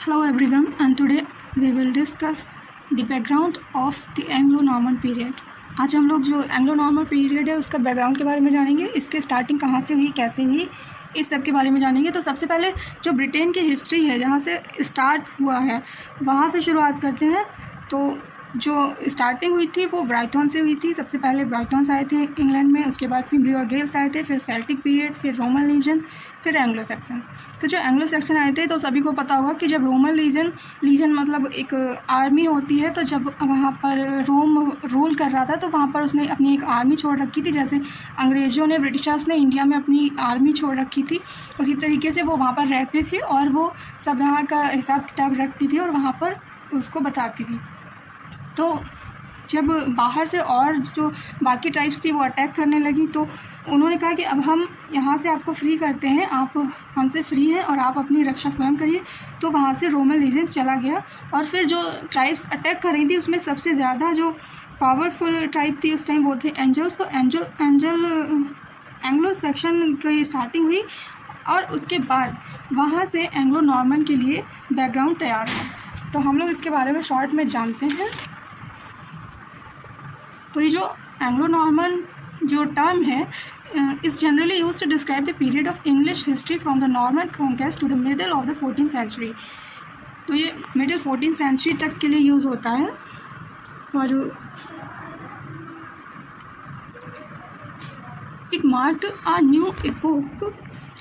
Hello everyone, and today we will discuss the background of the Anglo-Norman period. आज हम लोग जो Anglo-Norman period है उसका बैकग्राउंड के बारे में जानेंगे, इसके स्टार्टिंग कहाँ से हुई, कैसे हुई, इस सब के बारे में जानेंगे। तो सबसे पहले जो ब्रिटेन की हिस्ट्री है, जहाँ से स्टार्ट हुआ है वहाँ से शुरुआत करते हैं। तो जो स्टार्टिंग हुई थी वो ब्राइटन से हुई थी। सबसे पहले ब्राइटन्स आए थे इंग्लैंड में, उसके बाद सिमरी और गेल्स आए थे, फिर सेल्टिक पीरियड, फिर रोमन लीजन, फिर एंग्लो सैक्सन। तो जो एंग्लो सैक्सन आए थे तो सभी को पता होगा कि जब रोमन लीजन मतलब एक आर्मी होती है, तो जब वहाँ पर रोम रूल कर रहा था तो वहाँ पर उसने अपनी एक आर्मी छोड़ रखी थी। जैसे अंग्रेज़ों ने, ब्रिटिशर्स ने इंडिया में अपनी आर्मी छोड़ रखी थी, उसी तरीके से वो वहाँ पर रहती थी और वो सब यहाँ का हिसाब किताब रखती थी और वहाँ पर उसको बताती थी। तो जब बाहर से और जो बाकी ट्राइब्स थी वो अटैक करने लगी, तो उन्होंने कहा कि अब हम यहाँ से आपको फ्री करते हैं, आप हमसे फ्री हैं और आप अपनी रक्षा स्वयं करिए। तो वहाँ से रोमन लीजन चला गया और फिर जो ट्राइब्स अटैक कर रही थी उसमें सबसे ज़्यादा जो पावरफुल ट्राइब थी उस टाइम वो थे एंजल्स। तो एंग्लो सैक्सन की स्टार्टिंग हुई और उसके बाद वहाँ से एंग्लो नॉर्मन के लिए बैकग्राउंड तैयार हुआ। तो हम लोग इसके बारे में शॉर्ट में जानते हैं। तो ये जो एंग्लो नॉर्मन जो टर्म है is generally use to describe the period of English history from the Norman conquest to the middle of the 14th century. तो ये मिडल 14th सेंचुरी तक के लिए यूज़ होता है। और it marked a new epoch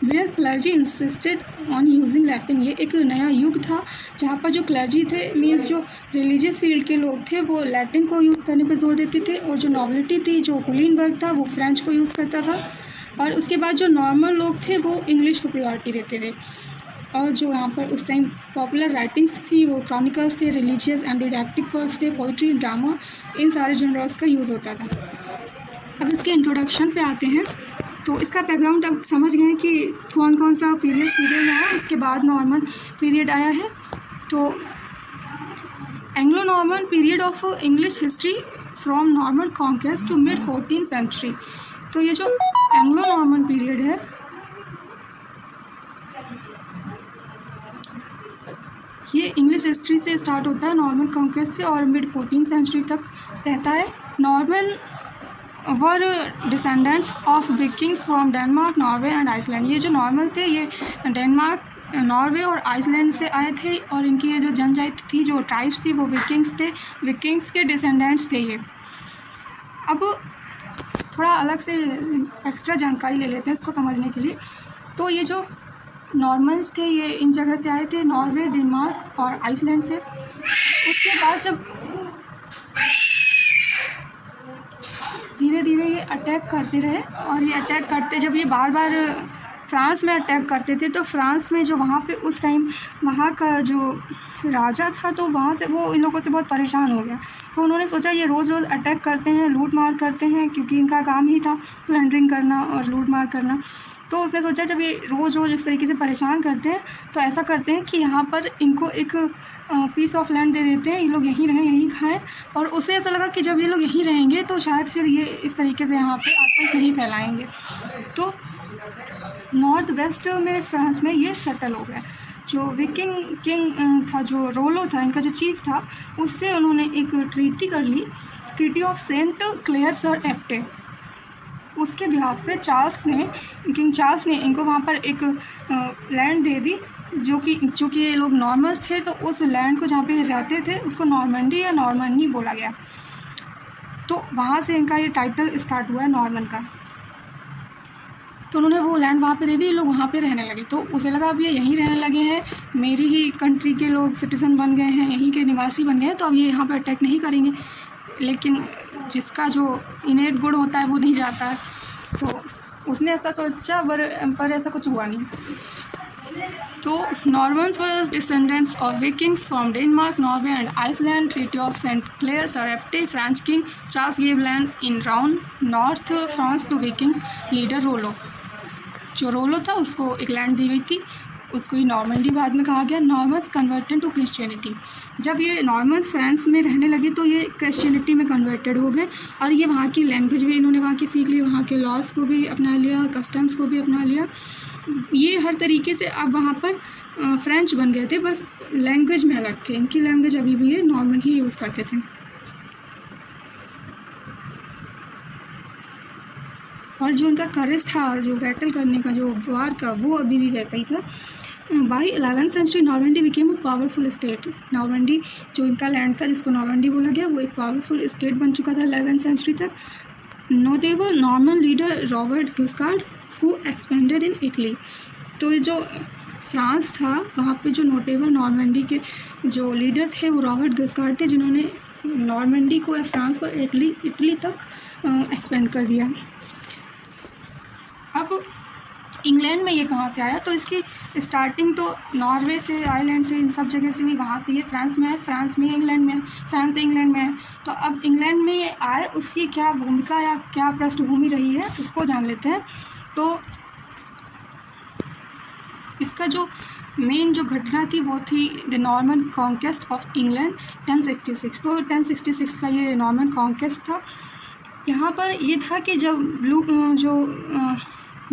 where clergy insisted on using Latin. ये एक नया युग था जहाँ पर जो क्लर्जी थे, मीन्स जो रिलीजियस फील्ड के लोग थे, वो लैटिन को यूज़ करने पर जोर देते थे, और जो नॉबिलिटी थी, जो कुलीन वर्ग था, वो फ्रेंच को यूज़ करता था। और उसके बाद जो नॉर्मल लोग थे वो इंग्लिश को प्रायोरिटी देते थे। और जो यहाँ पर उस टाइम पॉपुलर राइटिंग्स थी वो क्रॉनिकल्स थे, रिलीजियस एंड डिडैक्टिक वर्क्स थे, पोइट्री, ड्रामा, इन सारे जनरल्स का यूज़ होता था। अब इसके इंट्रोडक्शन पे आते हैं। तो इसका बैकग्राउंड अब समझ गए कि कौन कौन सा पीरियड सीरियल है, उसके बाद नॉर्मन पीरियड आया है। तो Anglo Norman period of English history from Norman conquest to mid 14th century. तो ये जो एंग्लो नॉर्मन पीरियड है ये इंग्लिश हिस्ट्री से स्टार्ट होता है, नॉर्मन कॉन्क्वेस्ट से, और मिड 14th सेंचुरी तक रहता है। Norman were descendants of Vikings from Denmark, Norway and Iceland. ये जो नॉर्मन्स थे ये डेनमार्क, नॉर्वे और आइसलैंड से आए थे, और इनकी ये जो जनजाति थी, जो ट्राइब्स थी, वो विकिंग्स थे, विकिंग्स के डिसेंडेंट्स थे ये। अब थोड़ा अलग से एक्स्ट्रा जानकारी ले लेते हैं इसको समझने के लिए। तो ये जो नॉर्मन्स थे ये इन जगह से आए थे, नॉर्वे, डेनमार्क और आइसलैंड से। उसके बाद जब धीरे धीरे ये अटैक करते रहे, और ये अटैक करते, जब ये बार बार फ्रांस में अटैक करते थे, तो फ्रांस में जो वहाँ पे उस टाइम वहाँ का जो राजा था, तो वहाँ से वो इन लोगों से बहुत परेशान हो गया। तो उन्होंने सोचा ये रोज़ रोज़ अटैक करते हैं, लूट मार करते हैं, क्योंकि इनका काम ही था प्लंडरिंग करना और लूट मार करना। तो उसने सोचा जब ये रोज़ रोज़ इस तरीके से परेशान करते हैं तो ऐसा करते हैं कि यहाँ पर इनको एक पीस ऑफ लैंड दे देते हैं, ये लोग यहीं रहें, यहीं खाएं। और उसे ऐसा लगा कि जब ये लोग यहीं रहेंगे तो शायद फिर ये इस तरीके से यहाँ पे आतंक नहीं फैलाएंगे। तो नॉर्थ वेस्ट में फ्रांस में ये सेटल हो गया। जो विकिंग किंग था, जो रोलो था, इनका जो चीफ था, उससे उन्होंने एक ट्रीटी कर ली, treaty of Saint Clair sur Epte. उसके बिहाफ पे किंग चार्ल्स ने इनको वहाँ पर एक लैंड दे दी, जो कि ये लोग नॉर्मन्स थे, तो उस लैंड को जहाँ पे रहते थे उसको नॉर्मंडी या नॉर्मनी बोला गया। तो वहाँ से इनका ये टाइटल स्टार्ट हुआ है नॉर्मन का। तो उन्होंने वो लैंड वहाँ पे दे दी, ये लोग वहाँ पे रहने लगे। तो उसे लगा अब ये यहीं रहने लगे हैं, मेरी ही कंट्री के लोग सिटीजन बन गए हैं, यहीं के निवासी बन गए हैं, तो अब ये यहाँ पर अटैक नहीं करेंगे। लेकिन जिसका जो इनेट गुण होता है वो नहीं जाता है, तो उसने ऐसा सोचा, पर ऐसा कुछ हुआ नहीं। तो Normans were descendants of Vikings from Denmark, Norway and Iceland. Treaty of Saint Clair sur Epte, French king Charles gave land in round north France to Viking leader Rollo. जो रोलो था उसको एक लैंड दी गई थी उसको ये Normandy बाद में कहा गया। Normans converted to Christianity. जब ये नॉर्मन्स फ्रांस में रहने लगे तो ये क्रिश्चियनिटी में कन्वर्टेड हो गए और ये वहाँ की लैंग्वेज भी इन्होंने वहाँ की सीख ली, वहाँ के लॉज को भी अपना लिया, कस्टम्स को भी अपना लिया। ये हर तरीके से अब वहाँ पर फ्रेंच बन गए थे, बस लैंग्वेज में अलग थे। इनकी लैंग्वेज अभी भी ये नॉर्मन ही यूज़ करते थे। और जो उनका करेज था, जो बैटल करने का, जो वार का, वो अभी भी वैसा ही था। By 11th century Normandy became a powerful state. Normandy जो इनका लैंड था जिसको नॉर्मंडी बोला गया, वो एक पावरफुल स्टेट बन चुका था 11th सेंचुरी तक। Notable Norman leader Robert Guiscard who expanded in Italy. तो जो फ्रांस था वहाँ पे जो नोटेबल नॉर्मंडी के जो लीडर थे वो रॉबर्ट गुस्कार्ड थे, जिन्होंने नॉर्मंडी को या फ्रांस को इटली तक एक्सपेंड कर दिया। अब इंग्लैंड में ये कहाँ से आया, तो इसकी स्टार्टिंग तो नॉर्वे से, आयरलैंड से, इन सब जगह से हुई। वहाँ से ये फ्रांस में है, फ्रांस में इंग्लैंड में है, फ्रांस से इंग्लैंड में है। तो अब इंग्लैंड में ये आए, उसकी क्या भूमिका या क्या पृष्ठभूमि रही है उसको जान लेते हैं। तो इसका जो मेन जो घटना थी वो थी the Norman conquest of England 1066। तो 1066 का ये नॉर्मन कॉन्क्वेस्ट था। यहाँ पर ये था कि जब जो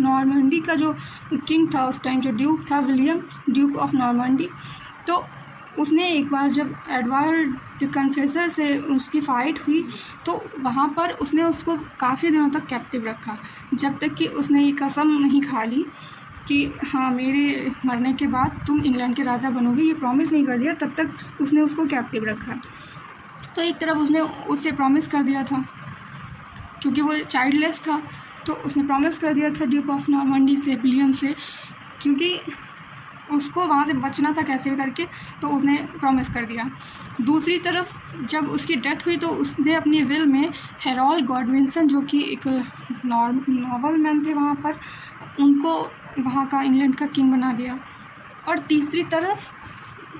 नॉर्मंडी का जो किंग था उस टाइम, जो ड्यूक था, विलियम ड्यूक ऑफ नॉर्मंडी, तो उसने एक बार जब एडवर्ड द कन्फेसर से उसकी फ़ाइट हुई तो वहाँ पर उसने उसको काफ़ी दिनों तक कैप्टिव रखा, जब तक कि उसने ये कसम नहीं खा ली कि हाँ मेरे मरने के बाद तुम इंग्लैंड के राजा बनोगे, ये प्रॉमिस नहीं कर दिया, तब तक उसने उसको कैप्टिव रखा। तो एक तरफ उसने उससे प्रॉमिस कर दिया था क्योंकि वो चाइल्डलेस था, तो उसने प्रॉमिस कर दिया था ड्यूक ऑफ नॉर्मंडी से, विलियम से, क्योंकि उसको वहाँ से बचना था कैसे भी करके, तो उसने प्रॉमिस कर दिया। दूसरी तरफ जब उसकी डेथ हुई तो उसने अपनी विल में हेरोल्ड गॉडविंसन, जो कि एक नॉबल मैन थे वहाँ पर, उनको वहाँ का इंग्लैंड का किंग बना दिया। और तीसरी तरफ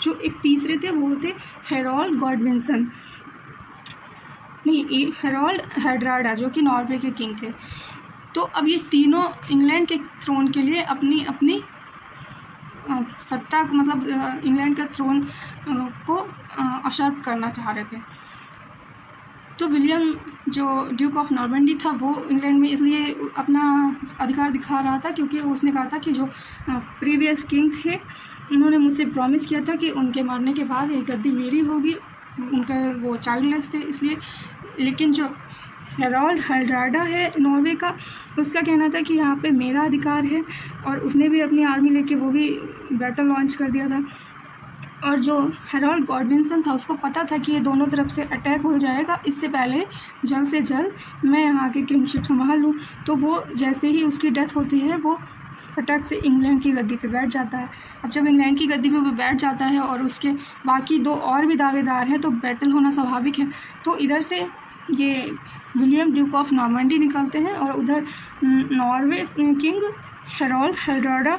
जो एक तीसरे थे वो थे हेरोल्ड गॉडविंसन, नहीं हेरोल्ड हैड्राडा, जो कि नॉर्वे के किंग थे। तो अब ये तीनों इंग्लैंड के थ्रोन के लिए अपनी अपनी सत्ता, मतलब इंग्लैंड के थ्रोन को अशर्प करना चाह रहे थे। तो विलियम जो ड्यूक ऑफ नॉर्मंडी था वो इंग्लैंड में इसलिए अपना अधिकार दिखा रहा था क्योंकि उसने कहा था कि जो प्रीवियस किंग थे उन्होंने मुझसे प्रॉमिस किया था कि उनके मरने के बाद ये गद्दी मेरी होगी, उनका वो चाइल्डलेस थे इसलिए। लेकिन जो हेरोल्ड हैड्राडा है नॉर्वे का, उसका कहना था कि यहाँ पे मेरा अधिकार है, और उसने भी अपनी आर्मी लेके वो भी बैटल लॉन्च कर दिया था। और जो हेरोल्ड गॉडविंसन था उसको पता था कि ये दोनों तरफ से अटैक हो जाएगा, इससे पहले जल्द से जल्द मैं यहाँ की किंगशिप संभाल लूँ। तो वो जैसे ही उसकी डेथ होती है वो फटक से इंग्लैंड की गद्दी पे बैठ जाता है। अब जब इंग्लैंड की गद्दी पे वो बैठ जाता है और उसके बाकी दो और भी दावेदार हैं तो बैटल होना स्वाभाविक है। तो इधर से ये विलियम ड्यूक ऑफ नॉर्मंडी निकलते हैं और उधर नॉर्वे किंग हेरोल्ड हैड्राडा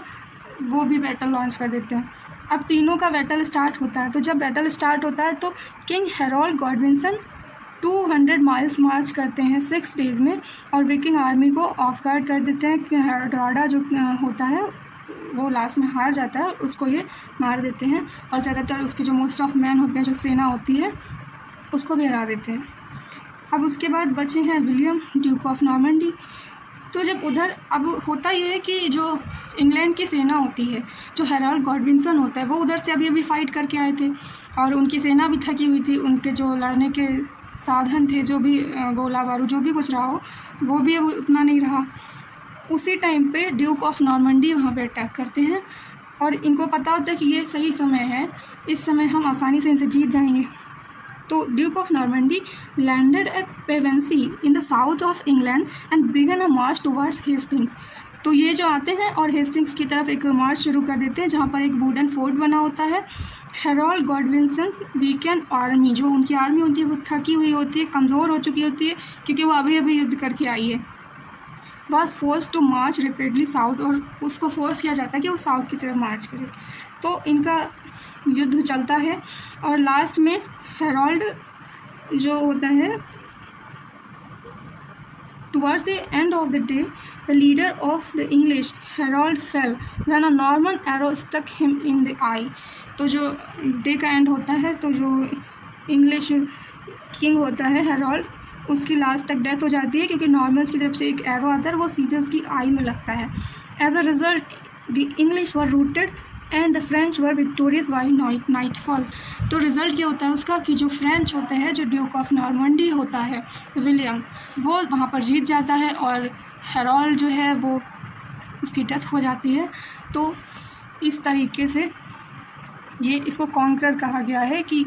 वो भी बैटल लॉन्च कर देते हैं। अब तीनों का बैटल स्टार्ट होता है। तो जब बैटल स्टार्ट होता है तो किंग हेरोल्ड गॉडविंसन 200 माइल्स मार्च करते हैं 6 डेज़ में और विकिंग आर्मी को ऑफ गार्ड कर देते हैं। हैड्राडा जो होता है वो लास्ट में हार जाता है और उसको ये मार देते हैं, और ज़्यादातर उसके जो मोस्ट ऑफ मैन होते हैं, जो सेना होती है, उसको भी हरा देते हैं। अब उसके बाद बचे हैं विलियम ड्यूक ऑफ नॉर्मंडी। तो जब उधर अब होता ये है कि जो इंग्लैंड की सेना होती है, जो हेरोल्ड गॉडविंसन होता है, वो उधर से अभी फाइट करके आए थे और उनकी सेना भी थकी हुई थी, उनके जो लड़ने के साधन थे, जो भी गोला बारूद जो भी कुछ रहा हो, वो भी अब उतना नहीं रहा। उसी टाइम पे ड्यूक ऑफ नॉर्मंडी वहाँ पे अटैक करते हैं और इनको पता होता है कि ये सही समय है, इस समय हम आसानी से इनसे जीत जाएंगे। तो duke of Normandy landed at Pevensey in the south of England and began a march towards Hastings. तो ये जो आते हैं और हेस्टिंग्स की तरफ एक मार्च शुरू कर देते हैं जहाँ पर एक वुडन फोर्ट बना होता है। हेरोल्ड गॉडविंसन वीकेंड आर्मी, जो उनकी आर्मी होती है वो थकी हुई होती है, कमज़ोर हो चुकी होती है क्योंकि वो अभी अभी युद्ध करके आई है, was force to march rapidly south, और उसको फोर्स किया जाता है कि वो साउथ की तरफ मार्च करे। तो इनका युद्ध चलता है और लास्ट में हेरोल्ड जो होता है Towards the end of the day, the leader of the English herald fell when a Norman arrow struck him in the eye. तो जो डे का एंड होता है तो जो इंग्लिश किंग होता है हेरोल्ड, उसकी लास्ट तक डेथ हो जाती है क्योंकि नॉर्मन्स की तरफ से एक एरो आता है, वो सीधे उसकी आई में लगता है। As a result the English were routed and the French were victorious by nightfall. तो रिज़ल्ट क्या होता है उसका कि जो फ्रेंच होते हैं, जो ड्यूक ऑफ नॉर्मंडी होता है विलियम, वो वहाँ पर जीत जाता है और हेरोल्ड जो है वो उसकी डेथ हो जाती है। तो इस तरीके से ये इसको कॉन्करर कहा गया है कि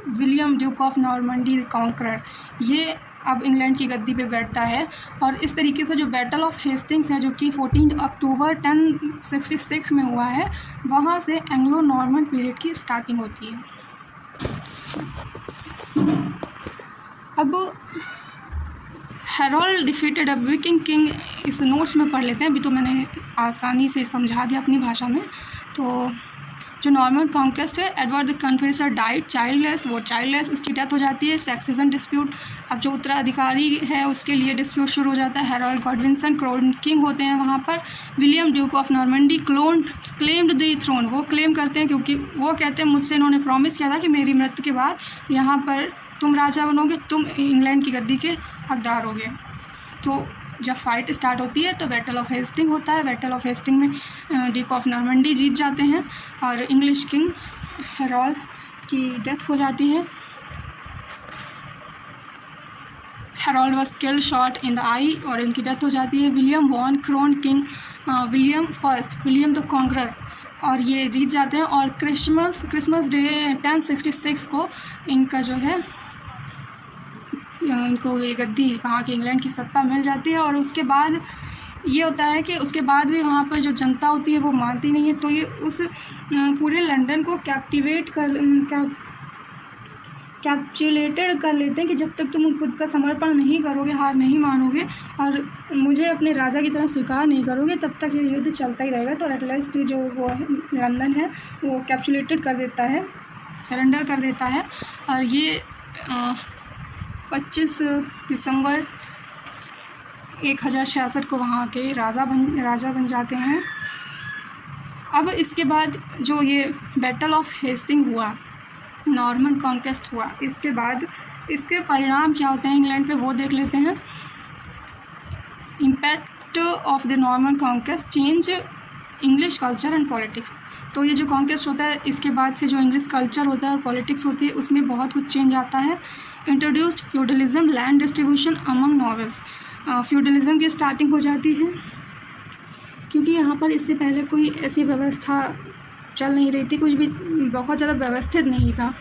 William Duke of Normandy conqueror, ये अब इंग्लैंड की गद्दी पे बैठता है। और इस तरीके से जो बैटल ऑफ हेस्टिंग्स है जो कि 14 अक्टूबर 1066 में हुआ है, वहाँ से एंग्लो नॉर्मन पीरियड की स्टार्टिंग होती है। अब हेरोल्ड डिफीटेड अ विकिंग किंग, इस नोट्स में पढ़ लेते हैं, अभी तो मैंने आसानी से समझा दिया अपनी भाषा में। तो जो नॉर्मन कॉन्क्वेस्ट है, Edward the confessor died childless, वो चाइल्डलेस, उसकी डेथ हो जाती है। सक्सेशन डिस्प्यूट, अब जो उत्तराधिकारी है उसके लिए डिस्प्यूट शुरू हो जाता है। हेरोल्ड गॉडविंसन क्राउन किंग होते हैं वहाँ पर। William Duke of Normandy claimed the throne, वो क्लेम करते हैं क्योंकि वो कहते हैं मुझसे इन्होंने प्रॉमिस किया था कि मेरी मृत्यु के बाद यहाँ पर तुम राजा बनोगे, तुम इंग्लैंड की गद्दी के हकदार होगे। तो जब फाइट स्टार्ट होती है तो बैटल ऑफ हेस्टिंग होता है। बैटल ऑफ हेस्टिंग में ड्यूक ऑफ नॉर्मंडी जीत जाते हैं और इंग्लिश किंग हेरोल्ड की डेथ हो जाती है। Harold was killed shot in the eye, और इनकी डेथ हो जाती है। William won crown king William first, William the Conqueror, और ये जीत जाते हैं। और क्रिसमस डे 1066 को इनका जो है इनको ये गद्दी वहाँ की इंग्लैंड की सत्ता मिल जाती है। और उसके बाद ये होता है कि उसके बाद भी वहाँ पर जो जनता होती है वो मानती नहीं है, तो ये उस पूरे लंदन को कैप्चुलेटेड कर लेते हैं कि जब तक तुम खुद का समर्पण नहीं करोगे, हार नहीं मानोगे और मुझे अपने राजा की तरह स्वीकार नहीं करोगे, तब तक ये युद्ध चलता ही रहेगा। तो एट लास्ट जो वो लंदन है वो कैप्चुलेटेड कर देता है, सरेंडर कर देता है। और ये 25 दिसंबर 1066 को वहाँ के राजा बन जाते हैं। अब इसके बाद जो ये बैटल ऑफ हेस्टिंग हुआ, नॉर्मन कॉन्क्वेस्ट हुआ, इसके बाद इसके परिणाम क्या होते हैं इंग्लैंड पे वो देख लेते हैं। Impact of the Norman conquest change English culture and politics. तो ये जो कॉन्क्वेस्ट होता है इसके बाद से जो इंग्लिश कल्चर होता है और पॉलिटिक्स होती है उसमें बहुत कुछ चेंज आता है। Introduced feudalism, land distribution among novels, feudalism की स्टार्टिंग हो जाती है क्योंकि यहाँ पर इससे पहले कोई ऐसी व्यवस्था चल नहीं रही थी, कुछ भी बहुत ज़्यादा व्यवस्थित नहीं था।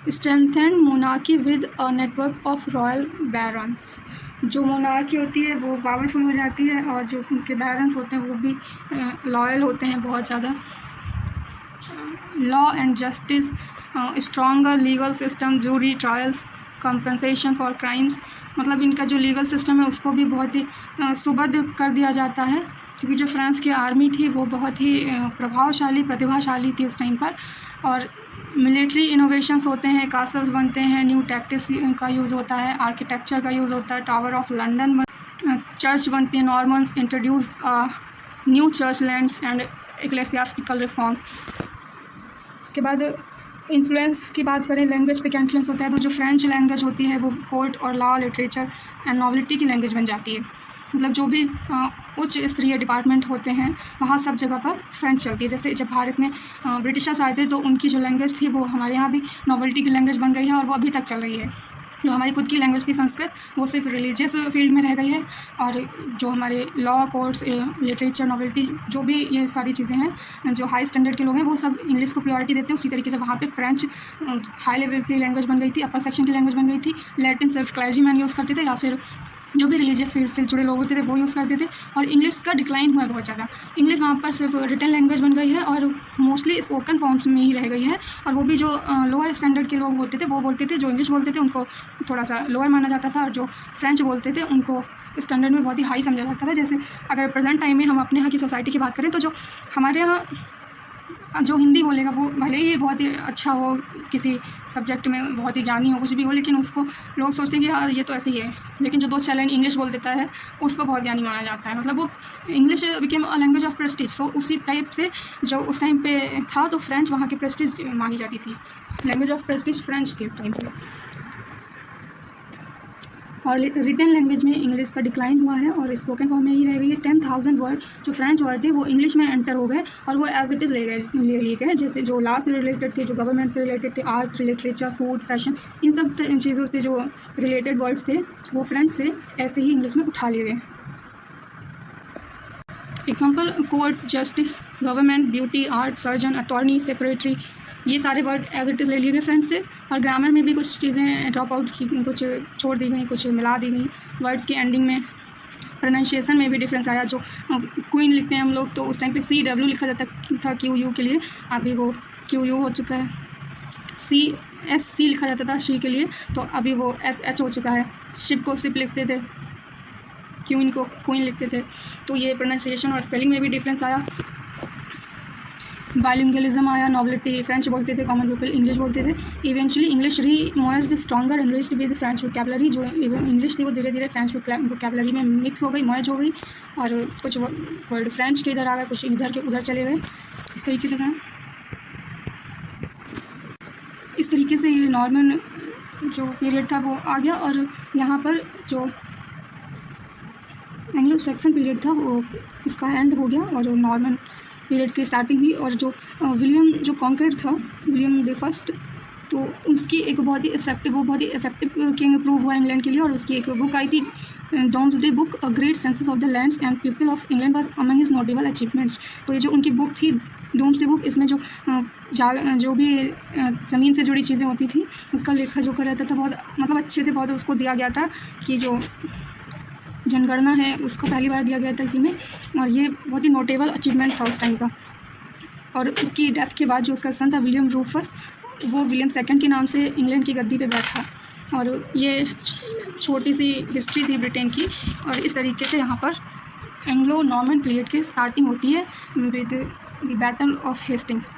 Strengthened monarchy with a network of royal barons, जो मोनार्की होती है वो पावरफुल हो जाती है और जो उनके बैरन्स होते हैं वो भी लॉयल होते हैं बहुत ज़्यादा। Law and justice, stronger legal system, jury trials, compensation for crimes, मतलब इनका जो लीगल सिस्टम है उसको भी बहुत ही सुबद्ध कर दिया जाता है क्योंकि जो फ्रांस की आर्मी थी वो बहुत ही प्रतिभाशाली थी उस टाइम पर। और मिलिट्री इनोवेशंस होते हैं, कासल्स बनते हैं, न्यू टैक्टिक्स का यूज़ होता है, आर्किटेक्चर का यूज़ होता है, टावर ऑफ लंदन चर्च बनती है, Normans introduced new church lands and ecclesiastical reform. उसके बाद इन्फ्लुएंस की बात करें, लैंग्वेज पे क्या इन्फ्लुएंस होता है, तो जो फ्रेंच लैंग्वेज होती है वो कोर्ट और लॉ, लिटरेचर एंड नॉबिलिटी की लैंग्वेज बन जाती है। मतलब जो भी उच्च स्तरीय डिपार्टमेंट होते हैं वहाँ सब जगह पर फ्रेंच चलती है। जैसे जब भारत में ब्रिटिशर्स आए थे तो उनकी जो लैंग्वेज थी वो हमारे यहाँ भी नॉबिलिटी की लैंग्वेज बन गई है और वो अभी तक चल रही है। जो हमारी खुद की लैंग्वेज थी संस्कृत, वो सिर्फ रिलीजियस फील्ड में रह गई है और जो हमारे लॉ, कोर्ट्स, लिटरेचर, नॉबिलिटी, जो भी ये सारी चीज़ें हैं, जो हाई स्टैंडर्ड के लोग हैं वो सब इंग्लिश को प्रायोरिटी देते हैं। उसी तरीके से वहाँ पे फ्रेंच हाई लेवल की लैंग्वेज बन गई थी, अपर सेक्शन की लैंग्वेज बन गई थी। लैटिन सिर्फ क्लर्जीमैन यूज़ करते थे या फिर जो भी रिलीजियस फील्ड से जुड़े लोग होते थे वो यूज़ करते थे। और इंग्लिश का डिक्लाइन हुआ है बहुत ज़्यादा। इंग्लिश वहाँ पर सिर्फ रिटन लैंग्वेज बन गई है और मोस्टली स्पोकन फॉर्म्स में ही रह गई है। और वो भी जो लोअर स्टैंडर्ड के लोग होते थे वो बोलते थे, जो इंग्लिश बोलते थे उनको थोड़ा सा लोअर माना जाता था और जो फ्रेंच बोलते थे उनको स्टैंडर्ड में बहुत ही हाई समझा जाता था। जैसे अगर प्रेजेंट टाइम में हम अपने यहाँ की सोसाइटी की बात करें तो जो हमारे यहाँ जो हिंदी बोलेगा वो भले ही बहुत ही अच्छा हो, किसी सब्जेक्ट में बहुत ही ज्ञानी हो, कुछ भी हो, लेकिन उसको लोग सोचते हैं कि यार ये तो ऐसे ही है। लेकिन जो 2 लाइन इंग्लिश बोल देता है उसको बहुत ज्ञानी माना जाता है। मतलब वो English became a language of Prestige. तो उसी टाइप से जो उस टाइम पे था, तो फ्रेंच वहाँ की प्रेस्टीज मानी जाती थी। लैंग्वेज ऑफ प्रेस्टीज फ्रेंच थी उस टाइम पे। और रिटन लैंग्वेज में इंग्लिश का डिक्लाइन हुआ है और स्पोकन फॉर्म में ही रह गई है। 10,000 वर्ड जो फ्रेंच वर्ड थे वो इंग्लिश में एंटर हो गए और वो एज इट इज़ ले लिए गए। जैसे जो लॉ से रिलेटेड थे, जो गवर्नमेंट से रिलेटेड थे, आर्ट, लिटरेचर, फूड, फैशन, इन सब चीज़ों से जो रिलेटेड वर्ड्स थे वो फ्रेंच से ऐसे ही इंग्लिश में उठा लिए गए। Example court, justice, government, beauty, art, surgeon, attorney, secretary, ये सारे वर्ड एज इट इज़ ले लिए गए फ्रेंच से। और ग्रामर में भी कुछ चीज़ें ड्रॉप आउट की, कुछ छोड़ दी गई, कुछ मिला दी गई वर्ड्स की एंडिंग में। प्रोनाउंसिएशन में भी डिफरेंस आया। जो क्वीन लिखते हैं हम लोग तो उस टाइम पे CW लिखा जाता था QU के लिए, अभी वो QU हो चुका है। SC लिखा जाता था शी के लिए, तो अभी वो SH हो चुका है। शिप को सिप लिखते थे, क्वीन को क्वीन लिखते थे। तो ये प्रोनाउंसिएशन और स्पेलिंग में भी डिफरेंस आया। बाइलिंगुअलिज्म आया। नॉबिलिटी फ्रेंच बोलते थे, कॉमन पीपल इंग्लिश बोलते थे। Eventually English remerged stronger and enriched with French vocabulary. जो इंग्लिश थी वो धीरे धीरे फ्रेंच वोकैबुलरी में मिक्स हो गई, मर्ज हो गई, और कुछ वर्ड फ्रेंच के इधर आ गए, कुछ इधर के उधर चले गए। इस तरीके से था। इस तरीके से ये नॉर्मन जो पीरियड था वो आ गया। और यहाँ पर जो एंग्लो सैक्सन पीरियड था वो उसका एंड हो गया और नॉर्मन पीरियड की स्टार्टिंग हुई। और जो विलियम जो कॉन्करर था, विलियम द फर्स्ट, तो उसकी एक बहुत ही इफेक्टिव किंग प्रूव हुआ इंग्लैंड के लिए। और उसकी एक बुक आई थी, Domesday book, a great census of the lands and people of England was among his notable achievements. तो ये जो उनकी बुक थी डोम्सडे बुक, इसमें जो भी ज़मीन से जुड़ी चीज़ें होती थी उसका लेखा जोखा रहता था, बहुत मतलब अच्छे से बहुत उसको दिया गया था कि जो जनगणना है उसको पहली बार दिया गया था इसी में। और ये बहुत ही नोटेबल अचीवमेंट था उस टाइम का। और इसकी डेथ के बाद जो उसका सन था विलियम रूफस, वो विलियम सेकंड के नाम से इंग्लैंड की गद्दी पे बैठा। और ये छोटी सी हिस्ट्री थी ब्रिटेन की। और इस तरीके से यहाँ पर एंग्लो नॉर्मन पीरियड की स्टार्टिंग होती है with the battle of Hastings.